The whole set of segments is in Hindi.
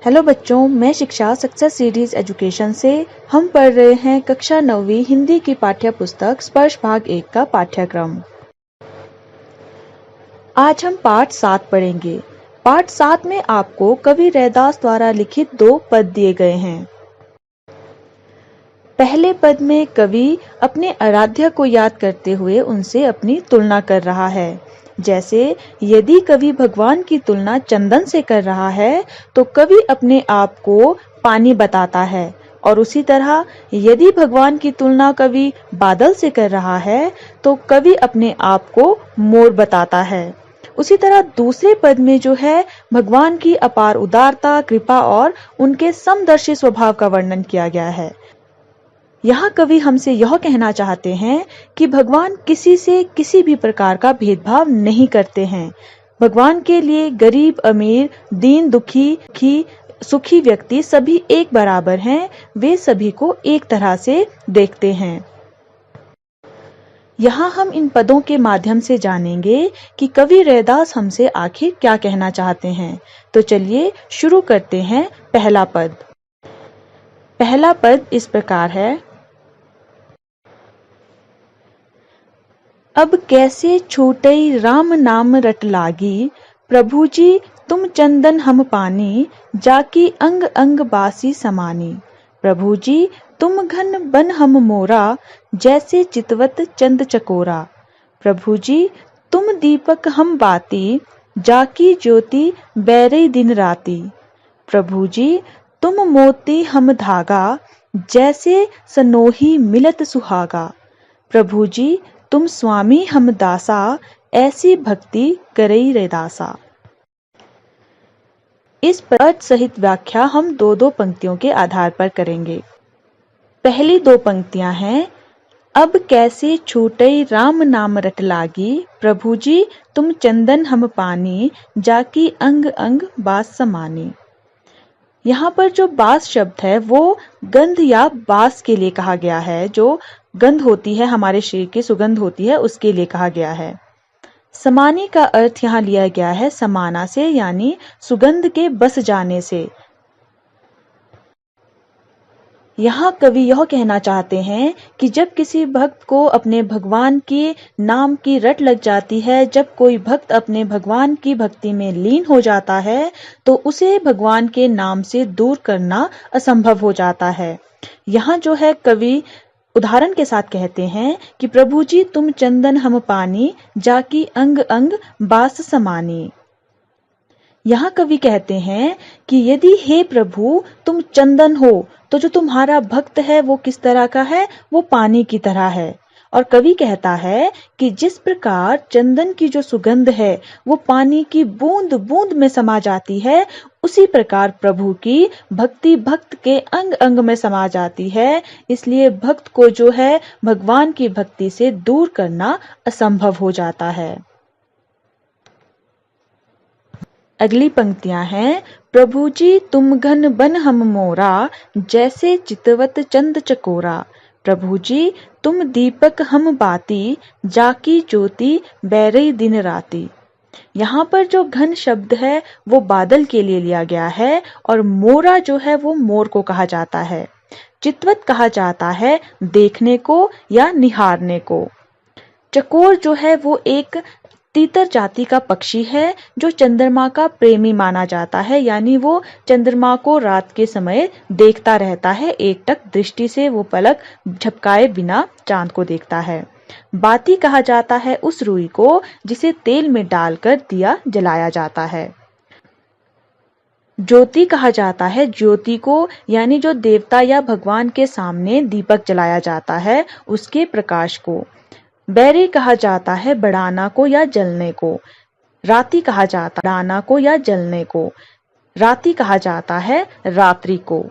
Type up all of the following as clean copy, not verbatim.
हेलो बच्चों, मैं शिक्षा सक्सेस सीरीज एजुकेशन से हम पढ़ रहे हैं कक्षा 9वीं हिंदी की पाठ्य पुस्तक स्पर्श भाग 1 का पाठ्यक्रम। आज हम पाठ 7 पढ़ेंगे। पाठ 7 में आपको कवि रैदास द्वारा लिखित 2 पद दिए गए हैं। पहले पद में कवि अपने आराध्य को याद करते हुए उनसे अपनी तुलना कर रहा है। जैसे यदि कवि भगवान की तुलना चंदन से कर रहा है तो कवि अपने आप को पानी बताता है, और उसी तरह यदि भगवान की तुलना कवि बादल से कर रहा है तो कवि अपने आप को मोर बताता है। उसी तरह दूसरे पद में जो है भगवान की अपार उदारता, कृपा और उनके समदर्शी स्वभाव का वर्णन किया गया है। यहाँ कवि हमसे यह कहना चाहते हैं कि भगवान किसी से किसी भी प्रकार का भेदभाव नहीं करते हैं। भगवान के लिए गरीब, अमीर, दीन, दुखी, सुखी व्यक्ति सभी एक बराबर हैं। वे सभी को एक तरह से देखते हैं। यहाँ हम इन पदों के माध्यम से जानेंगे कि कवि रैदास हमसे आखिर क्या कहना चाहते हैं। तो चलिए शुरू करते हैं। पहला पद इस प्रकार है। अब कैसे छूटई राम नाम रट लागी, प्रभु जी तुम चंदन हम पानी, जाकी अंग अंग बासी समानी। प्रभु जी तुम घन बन हम मोरा, जैसे चितवत चंद चकोरा। प्रभु जी तुम दीपक हम बाती, जाकी ज्योति बैरई दिन राती। प्रभु जी तुम मोती हम धागा, जैसे सनोही मिलत सुहागा। प्रभु जी तुम स्वामी हम दासा, ऐसी भक्ति करई रैदासा। इस पद सहित व्याख्या हम दो पंक्तियों के आधार पर करेंगे। पहली 2 पंक्तियां हैं। अब कैसे छूटई राम नाम रट लागी, प्रभु जी तुम चंदन हम पानी, जाकी अंग अंग बास समानी। यहाँ पर जो बास शब्द है वो गंध या बास के लिए कहा गया है। जो गंध होती है, हमारे शरीर की सुगंध होती है, उसके लिए कहा गया है। समानी का अर्थ यहाँ लिया गया है समाना से, यानी सुगंध के बस जाने से। यहाँ कवि यह कहना चाहते हैं कि जब किसी भक्त को अपने भगवान के नाम की रट लग जाती है, जब कोई भक्त अपने भगवान की भक्ति में लीन हो जाता है, तो उसे भगवान के नाम से दूर करना असंभव हो जाता है। यहाँ जो है कवि उदाहरण के साथ कहते हैं कि प्रभु जी तुम चंदन हम पानी, जाकी अंग अंग बास समानी। यहाँ कवि कहते हैं कि यदि हे प्रभु तुम चंदन हो तो जो तुम्हारा भक्त है वो किस तरह का है, वो पानी की तरह है। और कवि कहता है कि जिस प्रकार चंदन की जो सुगंध है वो पानी की बूंद बूंद में समा जाती है, उसी प्रकार प्रभु की भक्ति भक्त के अंग अंग में समा जाती है। इसलिए भक्त को जो है भगवान की भक्ति से दूर करना असंभव हो जाता है। अगली पंक्तियां हैं। प्रभु जी तुम घन बन हम मोरा, जैसे चितवत चंद चकोरा। प्रभु जी तुम दीपक हम बाती, जाकी ज्योति बैरई दिन राती। यहाँ पर जो घन शब्द है वो बादल के लिए लिया गया है, और मोरा जो है वो मोर को कहा जाता है। चितवत कहा जाता है देखने को या निहारने को। चकोर जो है वो एक तीतर जाति का पक्षी है जो चंद्रमा का प्रेमी माना जाता है, यानी वो चंद्रमा को रात के समय देखता रहता है। एकटक दृष्टि से वो पलक झपकाए बिना चांद को देखता है। बाती कहा जाता है उस रुई को जिसे तेल में डालकर दिया जलाया जाता है। ज्योति कहा जाता है ज्योति को, यानी जो देवता या भगवान के सामने दीपक जलाया जाता है उसके प्रकाश को। बैरी कहा जाता है बढ़ाना को या जलने को। राती कहा जाता है बढ़ाना को या जलने को। राती कहा जाता है रात्रि को।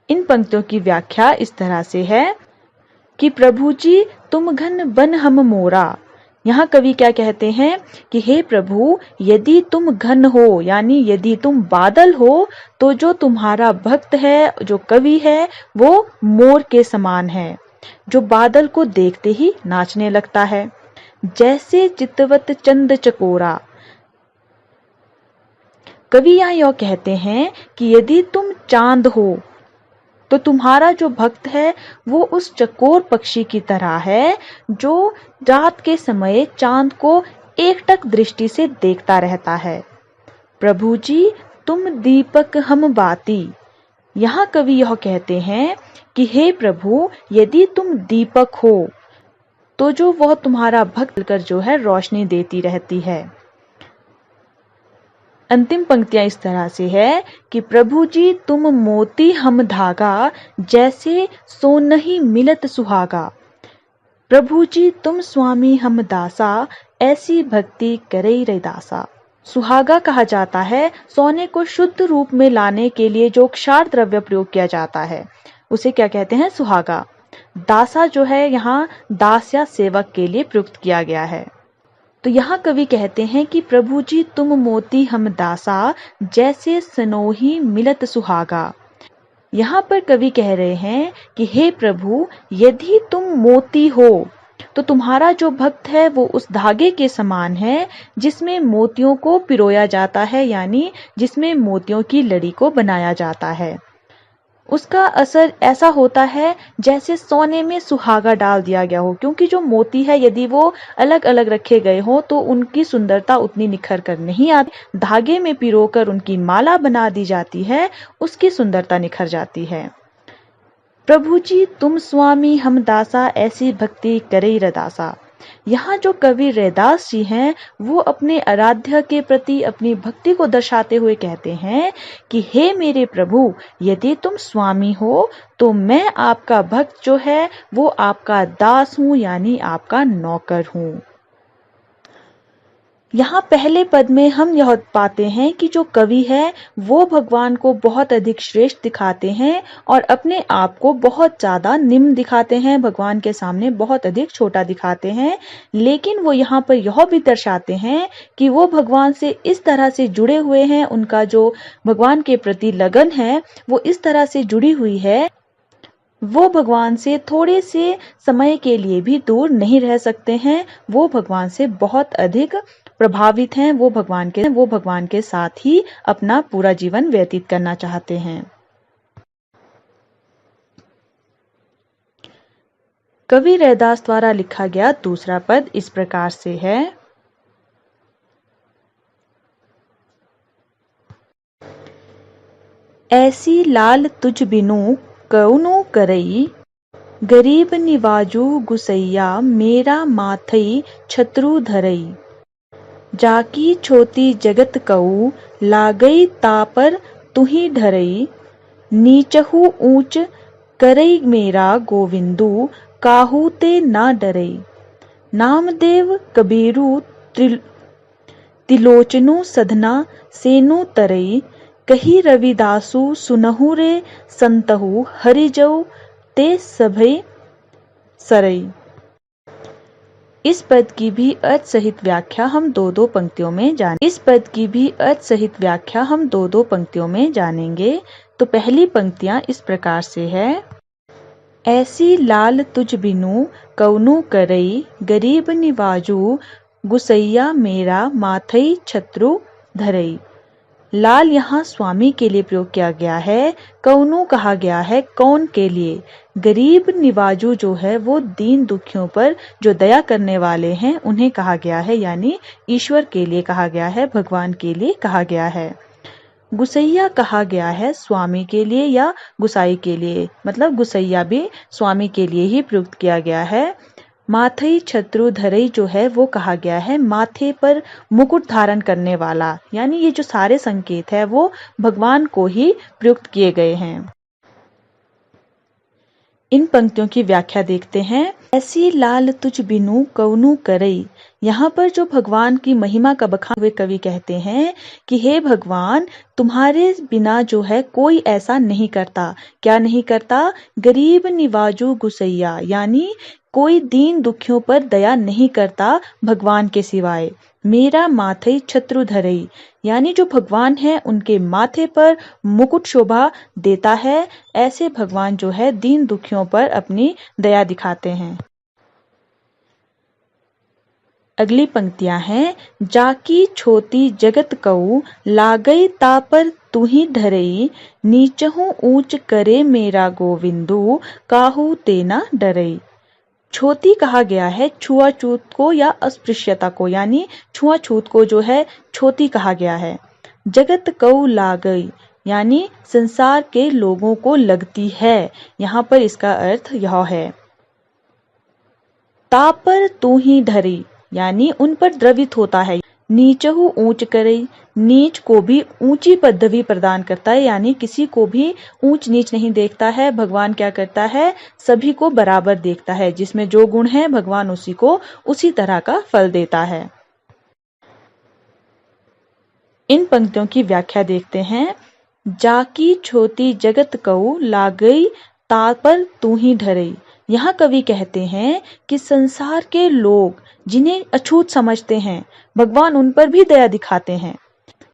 इन पंक्तियों की व्याख्या इस तरह से है कि प्रभु जी तुम घन बन हम मोरा। यहाँ कवि क्या कहते हैं कि हे प्रभु यदि तुम घन हो, यानी यदि तुम बादल हो, तो जो तुम्हारा भक्त है, जो कवि है, वो मोर के समान है, जो बादल को देखते ही नाचने लगता है। जैसे चितवत चंद चकोरा। कवि यहाँ यह कहते हैं कि यदि तुम चांद हो तो तुम्हारा जो भक्त है वो उस चकोर पक्षी की तरह है जो रात के समय चांद को एकटक दृष्टि से देखता रहता है। प्रभु जी तुम दीपक हम बाती। यहाँ कवि यह कहते हैं कि हे प्रभु, यदि तुम दीपक हो तो जो वह तुम्हारा भक्त कर जो है रोशनी देती रहती है। अंतिम पंक्तियां इस तरह से है कि प्रभु जी तुम मोती हम धागा, जैसे सोनहि मिलत सुहागा। प्रभु जी तुम स्वामी हम दासा, ऐसी भक्ति करई रे दासा। सुहागा कहा जाता है सोने को शुद्ध रूप में लाने के लिए जो क्षार द्रव्य प्रयोग किया जाता है उसे क्या कहते हैं? सुहागा। दासा जो है यहाँ दास या सेवक के लिए प्रयुक्त किया गया है। तो यहाँ कवि कहते हैं कि प्रभु जी तुम मोती हम दासा, जैसे सनोही मिलत सुहागा। यहाँ पर कवि कह रहे हैं कि हे प्रभु, यदि तुम मोती हो तो तुम्हारा जो भक्त है वो उस धागे के समान है जिसमें मोतियों को पिरोया जाता है, यानी जिसमें मोतियों की लड़ी को बनाया जाता है। उसका असर ऐसा होता है जैसे सोने में सुहागा डाल दिया गया हो, क्योंकि जो मोती है यदि वो अलग अलग रखे गए हो तो उनकी सुंदरता उतनी निखर कर नहीं आती। धागे में पिरोकर उनकी माला बना दी जाती है, उसकी सुंदरता निखर जाती है। प्रभु जी तुम स्वामी हम दासा, ऐसी भक्ति करे रदासा। यहाँ जो कवि रैदास जी हैं वो अपने आराध्य के प्रति अपनी भक्ति को दर्शाते हुए कहते हैं कि हे मेरे प्रभु, यदि तुम स्वामी हो तो मैं आपका भक्त जो है वो आपका दास हूँ, यानी आपका नौकर हूँ। यहाँ पहले पद में हम यह पाते हैं कि जो कवि है वो भगवान को बहुत अधिक श्रेष्ठ दिखाते हैं और अपने आप को बहुत ज्यादा निम्न दिखाते हैं, भगवान के सामने बहुत अधिक छोटा दिखाते हैं। लेकिन वो यहाँ पर यह भी दर्शाते हैं कि वो भगवान से इस तरह से जुड़े हुए हैं, उनका जो भगवान के प्रति लगन है वो इस तरह से जुड़ी हुई है, वो भगवान से थोड़े से समय के लिए भी दूर नहीं रह सकते हैं। वो भगवान से बहुत अधिक प्रभावित हैं, वो भगवान के साथ ही अपना पूरा जीवन व्यतीत करना चाहते हैं। कवि रैदास द्वारा लिखा गया दूसरा पद इस प्रकार से है। ऐसी लाल तुझ बिनु कौनो करई, गरीब निवाजू गुसैया मेरा माथई छत्रु धरई। जाकी छोटी जगत कऊ लागई तापर तुही ढरई, नीचहु ऊंच करई मेरा गोविंदु काहू ते ना डरई। नामदेव कबीरू तिलोचनु सधना सेनु तरई, कही रविदासु सुनहु रे संतहु हरिजऊ ते सभई सरई। इस पद की भी अर्थ सहित व्याख्या हम दो दो पंक्तियों में जानेंगे। तो पहली पंक्तियां इस प्रकार से है। ऐसी लाल तुझ बिनु कौनु करई, गरीब निवाजू गुसैया मेरा माथई छत्रु धरई। लाल यहाँ स्वामी के लिए प्रयोग किया गया है, कौनु कहा गया है कौन के लिए। गरीब निवाजू जो है वो दीन दुखियों पर जो दया करने वाले हैं उन्हें कहा गया है, यानी ईश्वर के लिए कहा गया है, भगवान के लिए कहा गया है। गुसैया कहा गया है स्वामी के लिए या गुसाई के लिए, मतलब गुसैया भी स्वामी के लिए ही प्रयुक्त किया गया है। माथई छत्रु धरई जो है वो कहा गया है माथे पर मुकुट धारण करने वाला, यानी ये जो सारे संकेत है वो भगवान को ही प्रयुक्त किए गए हैं। इन पंक्तियों की व्याख्या देखते हैं। ऐसी लाल तुझ बिनु कौनु करई, यहाँ पर जो भगवान की महिमा का बखान हुए कवि कहते हैं कि हे भगवान, तुम्हारे बिना जो है कोई ऐसा नहीं करता। क्या नहीं करता? गरीब निवाजू गुसैया, यानी कोई दीन दुखियों पर दया नहीं करता भगवान के सिवाय। मेरा माथई छत्रु धरई, यानी जो भगवान है उनके माथे पर मुकुट शोभा देता है। ऐसे भगवान जो है दीन दुखियों पर अपनी दया दिखाते हैं। अगली पंक्तियां हैं, जाकी छोटी जगत कऊ लागई तापर तू ही ढरई, नीचहु ऊंच करे मेरा गोविंदु, काहू तेना डरई। छोटी कहा गया है छुआछूत को या अस्पृश्यता को, यानी छुआछूत को जो है छोटी कहा गया है। जगत कऊ लागई यानी संसार के लोगों को लगती है, यहाँ पर इसका अर्थ यह है। तापर तू ही ढरी यानी उन पर द्रवित होता है। नीचहु ऊंच करई, नीच को भी ऊंची पदवी प्रदान करता है, यानी किसी को भी ऊंच नीच नहीं देखता है। भगवान क्या करता है, सभी को बराबर देखता है, जिसमें जो गुण है भगवान उसी को उसी तरह का फल देता है। इन पंक्तियों की व्याख्या देखते हैं। जाकी छोटी जगत कऊ लागई तापर तू ही ढरई। यहाँ कवि कहते हैं कि संसार के लोग जिन्हें अछूत समझते हैं, भगवान उन पर भी दया दिखाते हैं।